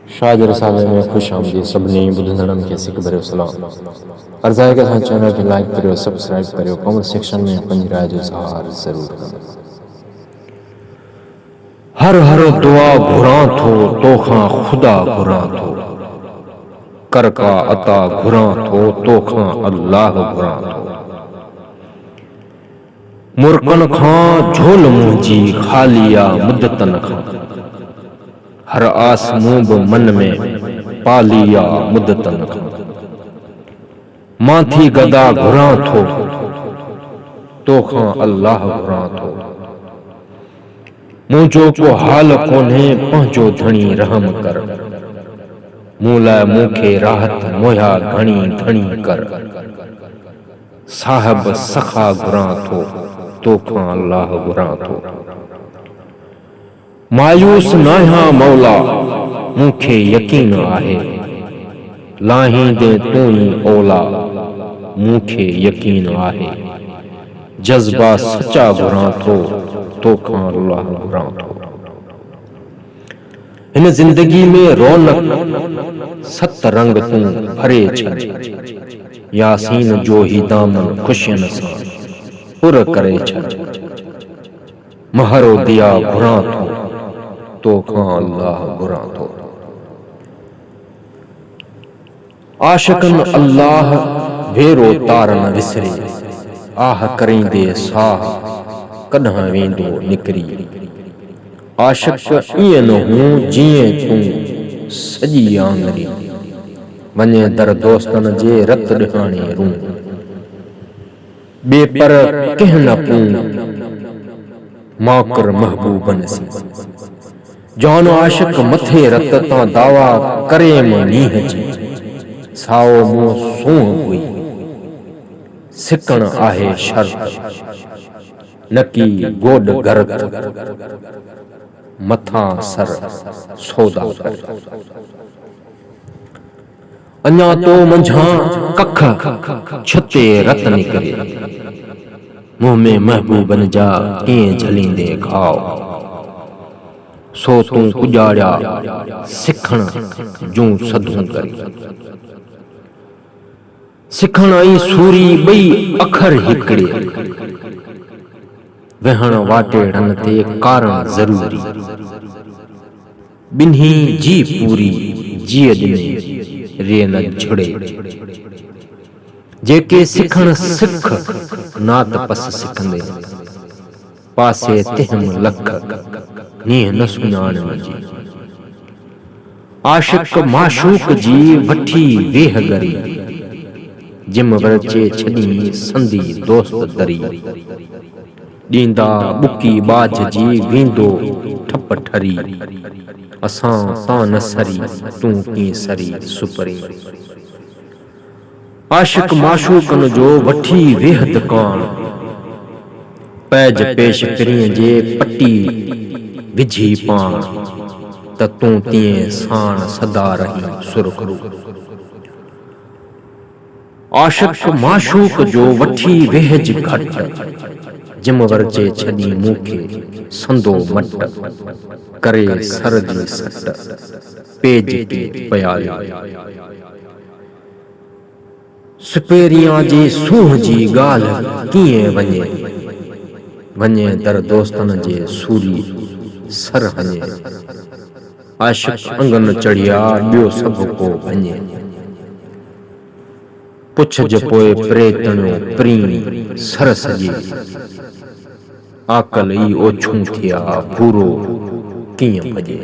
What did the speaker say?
शाज रसाले में खुश आमदी सभिनी ॿुधंदड़नि खे सिक भरियो सलाम। अर्ज़ु आहे कि असां चैनल खे लाइक करियो, सब्सक्राइब करियो, कमेंट सेक्शन में पंहिंजी राय जो इज़हार ज़रूर करियो। हर हर दुआ घुरां थो तोखां खुदा घुरां थो, कर का अता घुरां थो तोखां अल्लाह घुरां थो। मुर्कन खां झोल मुंहिंजी ख़ालिया मुद्दतन खां, हर आसमूं बि मन में पालिया मुद्दतन खां। मां थी गदा घुरां थो तोखां अल्लाह घुरां थो। मुंहिंजो को हाल कोन्हे पंहिंजो धणी रहम कर, मूं लाइ मूंखे राहत मुहैया घणी घणी कर। साहिब सखा घुरां थो तोखां अल्लाह घुरां थो। मायूस न आहियां मौला मूंखे यकीन आहे, लाहींदे तूं ई ओला मूंखे यकीन आहे। जज़्बा सच्चा घुरां थो तोखां अल्लाह घुरां थो। हिन ज़िंदगी में रौनक सत रंग तूं भरे छॾ, यासीन जो ही दामन ख़ुशियुनि सां पुर करे छॾ। महरो दिया घुरां थो तोखां अल्लाह घुरां थो। आशिक़न अल्लाह भेरो तार न विसरे, आह करींदे साह कॾहिं वेंदो निकिरी। आशिक़ ईअं न हूं जीअं तूं सॼी आङरी, वञे दर दोस्तन जे रत ॾिहाणे रूं। बेपर कंहिं न पूं माकर महबूबन से, जौन आशिक़ मथे रत तां दावा करे मां नीह जी। साओ मुंहुं सूंह हुई सिकण आहे शर्त, नकी गोॾ गरत मथां सर सौदा कर। अञा तो मंझां कख छते रत निकिरे, मुंह में महबूबन जा कीअं झलींदे घाव। सो तूं पुॼाड़िया सिखण जूं सदूं करी। सिखण ऐं सूरी ॿई अखर हिकिड़े, वेहण वाटेड़नि ते कारण ज़रूरी। ॿिन्ही जी पूरी जीअ ॾिने रे न झुड़े। जेके सिखण सिख नात पस सिखंदे, पासे तिहम लख नीह न सुञाण जी। आशिक़ माशूक जी वठी वेह गरी, जिम वरचे छॾी संदी दोस्त दरी। ॾींदा बुकी बाज जी वेंदो ठप ठरी, असां तां न सरी तूं कीअं सरी सुपरी। आशिक़ माशूकन जो वठी वेह दुकान, पैज पेश पिरीअ जे पटी विझी पाण। त तूं तीअं साण सदा रही सुरखरू। आशिक़ माशूक जो वठी वेहज घट, जिम वरचे छॾी मूंखे संदो मट। करे सर जी सट पेज ते पयाली, सुपेरियां जे सूंह जी ॻाल्हि कीअं वञे। वञे दर दोस्तन जे सूरी सर हञे। आशिक़ अंगन चढ़िया ॿियो सभु को वञे। पुछ जे पोइ प्रेतणियो प्रीं सर सॼे, आकल ई ओछूं थिया भूरो कीअं भॼे।